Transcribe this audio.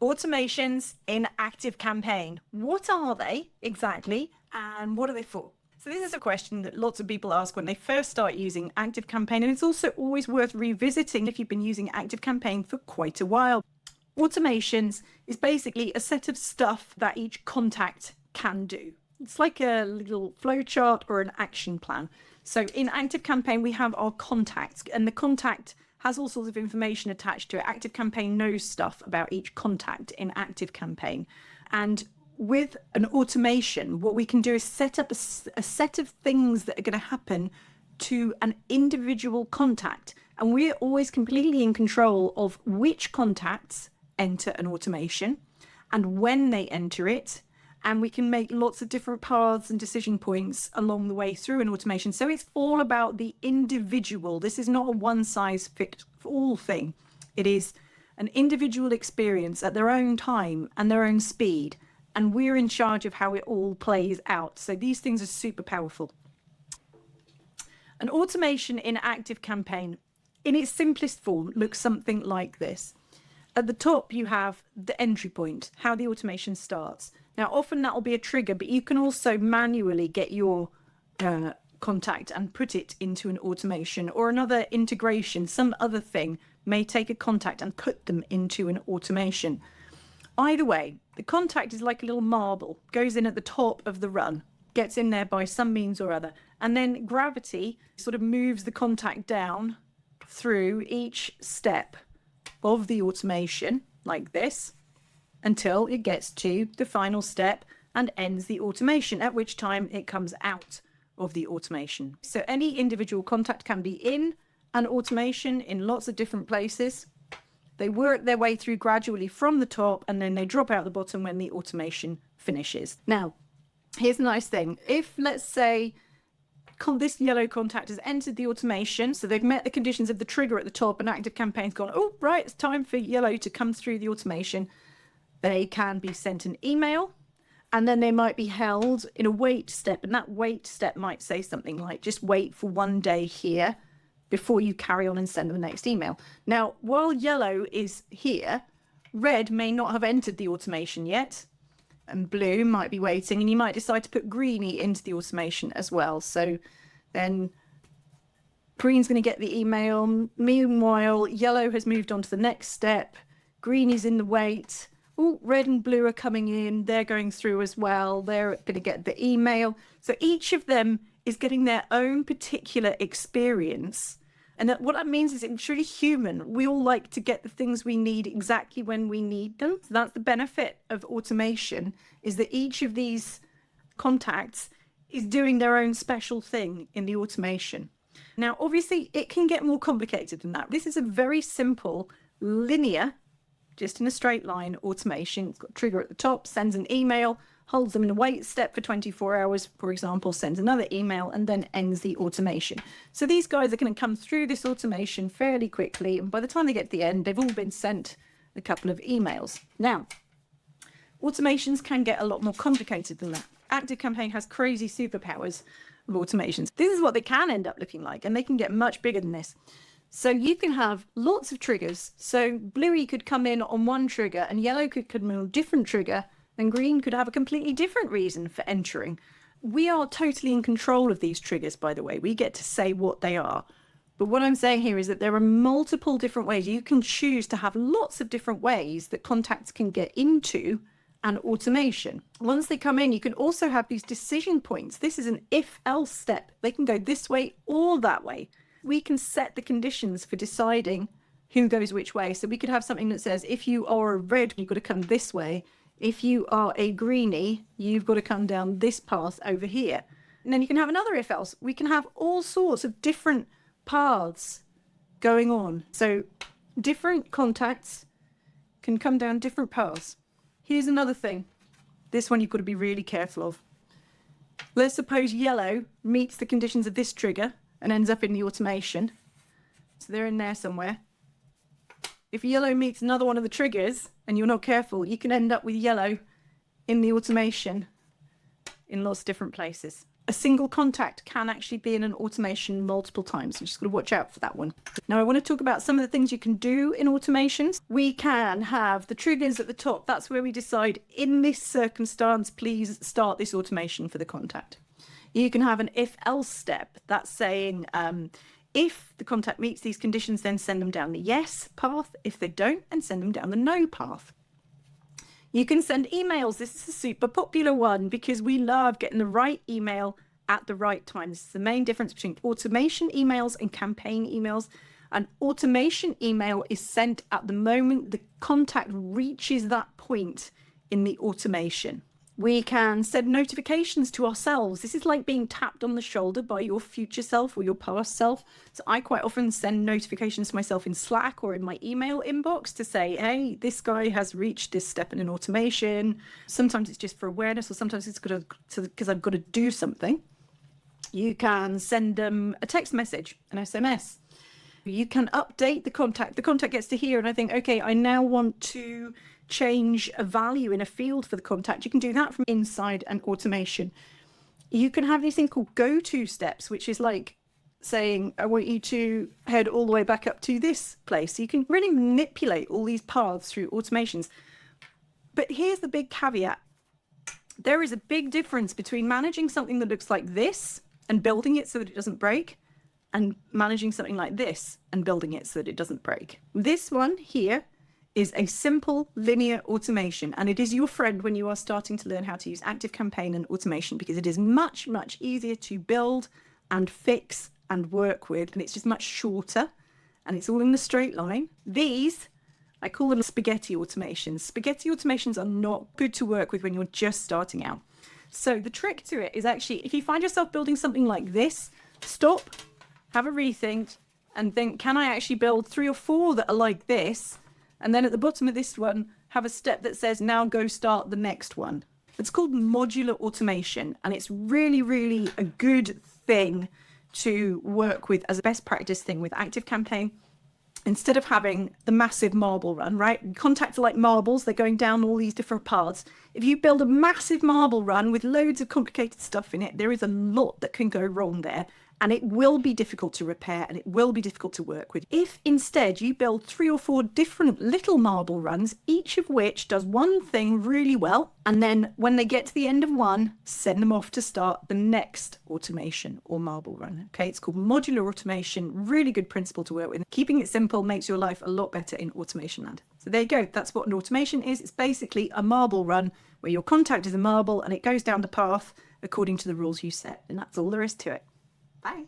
Automations in Activecampaign. What are they exactly, and what are they for? So this is a question that lots of people ask when they first start using Activecampaign, and it's also always worth revisiting if you've been using Activecampaign for quite a while. Automations is basically a set of stuff that each contact can do. It's like a little flowchart or an action plan. So in Activecampaign, we have our contacts, and the contact has all sorts of information attached to it. Activecampaign knows stuff about each contact in Activecampaign. And with an automation, what we can do is set up a set of things that are going to happen to an individual contact. And we're always completely in control of which contacts enter an automation and when they enter it. And we can make lots of different paths and decision points along the way through an automation. So it's all about the individual. This is not a one-size-fits-all thing. It is an individual experience at their own time and their own speed. And we're in charge of how it all plays out. So these things are super powerful. An automation in Activecampaign, in its simplest form, looks something like this. At the top, you have the entry point, how the automation starts. Now, often that will be a trigger, but you can also manually get your contact and put it into an automation, or another integration. Some other thing may take a contact and put them into an automation. Either way, the contact is like a little marble, goes in at the top of the run, gets in there by some means or other, and then gravity sort of moves the contact down through each step of the automation, like this, until it gets to the final step and ends the automation, at which time it comes out of the automation. So any individual contact can be in an automation in lots of different places. They work their way through gradually from the top, and then they drop out the bottom when the automation finishes. Now, here's the nice thing. If, let's say, this yellow contact has entered the automation, so they've met the conditions of the trigger at the top, and Activecampaign's gone, oh, right, it's time for yellow to come through the automation, they can be sent an email, and then they might be held in a wait step, and that wait step might say something like, just wait for 1 day here before you carry on and send them the next email. Now, while yellow is here, red may not have entered the automation yet, and blue might be waiting, and you might decide to put greeny into the automation as well. So then green's going to get the email. Meanwhile, yellow has moved on to the next step. Green is in the wait. Oh, red and blue are coming in. They're going through as well. They're going to get the email. So each of them is getting their own particular experience. And what that means is it's really human. We all like to get the things we need exactly when we need them. So that's the benefit of automation, is that each of these contacts is doing their own special thing in the automation. Now, obviously, it can get more complicated than that. This is a very simple, linear, just in a straight line automation. It's got a trigger at the top, sends an email, holds them in a wait step for 24 hours, for example, sends another email, and then ends the automation. So these guys are going to come through this automation fairly quickly, and by the time they get to the end, they've all been sent a couple of emails. Now, automations can get a lot more complicated than that. Activecampaign has crazy superpowers of automations. This is what they can end up looking like, and they can get much bigger than this. So you can have lots of triggers. So bluey could come in on one trigger, and yellow could come in on a different trigger, and green could have a completely different reason for entering. We are totally in control of these triggers, by the way. We get to say what they are. But what I'm saying here is that there are multiple different ways. You can choose to have lots of different ways that contacts can get into an automation. Once they come in, you can also have these decision points. This is an if-else step. They can go this way or that way. We can set the conditions for deciding who goes which way. So we could have something that says, if you are a red, you've got to come this way. If you are a greenie, you've got to come down this path over here. And then you can have another if else. We can have all sorts of different paths going on. So different contacts can come down different paths. Here's another thing. This one you've got to be really careful of. Let's suppose yellow meets the conditions of this trigger and ends up in the automation. So they're in there somewhere. If yellow meets another one of the triggers and you're not careful, you can end up with yellow in the automation in lots of different places. a single contact can actually be in an automation multiple times. So just got to watch out for that one. Now I want to talk about some of the things you can do in automations. We can have the triggers at the top. That's where we decide, in this circumstance, please start this automation for the contact. You can have an if-else step. That's saying, if the contact meets these conditions, then send them down the yes path. If they don't, then send them down the no path. You can send emails. This is a super popular one because we love getting the right email at the right time. This is the main difference between automation emails and campaign emails. An automation email is sent at the moment the contact reaches that point in the automation. We can send notifications to ourselves. This is like being tapped on the shoulder by your future self or your past self. So I quite often send notifications to myself in Slack or in my email inbox to say, hey, this guy has reached this step in an automation. Sometimes it's just for awareness, or sometimes it's because I've got to do something. You can send them a text message, an SMS. You can update the contact. The contact gets to hear and I think, okay, I now want to change a value in a field for the contact. You can do that from inside an automation. You can have this thing called go-to steps, which is like saying, I want you to head all the way back up to this place. So you can really manipulate all these paths through automations. But here's the big caveat. There is a big difference between managing something that looks like this and building it so that it doesn't break, and managing something like this and building it so that it doesn't break. This one here is a simple linear automation, and it is your friend when you are starting to learn how to use Activecampaign and automation, because it is much, much easier to build and fix and work with, and it's just much shorter, and it's all in the straight line. These, I call them spaghetti automations. Spaghetti automations are not good to work with when you're just starting out. So the trick to it is actually, if you find yourself building something like this, stop, have a rethink, and think, can I actually build 3 or 4 that are like this? And then at the bottom of this one, have a step that says, now go start the next one. It's called modular automation, and it's really, really a good thing to work with as a best practice thing with Activecampaign. Instead of having the massive marble run, right? Contacts are like marbles, they're going down all these different paths. If you build a massive marble run with loads of complicated stuff in it, there is a lot that can go wrong there. And it will be difficult to repair, and it will be difficult to work with. If instead you build 3 or 4 different little marble runs, each of which does one thing really well, and then when they get to the end of one, send them off to start the next automation or marble run. Okay, it's called modular automation. Really good principle to work with. Keeping it simple makes your life a lot better in automation land. So there you go. That's what an automation is. It's basically a marble run where your contact is a marble and it goes down the path according to the rules you set. And that's all there is to it. Bye.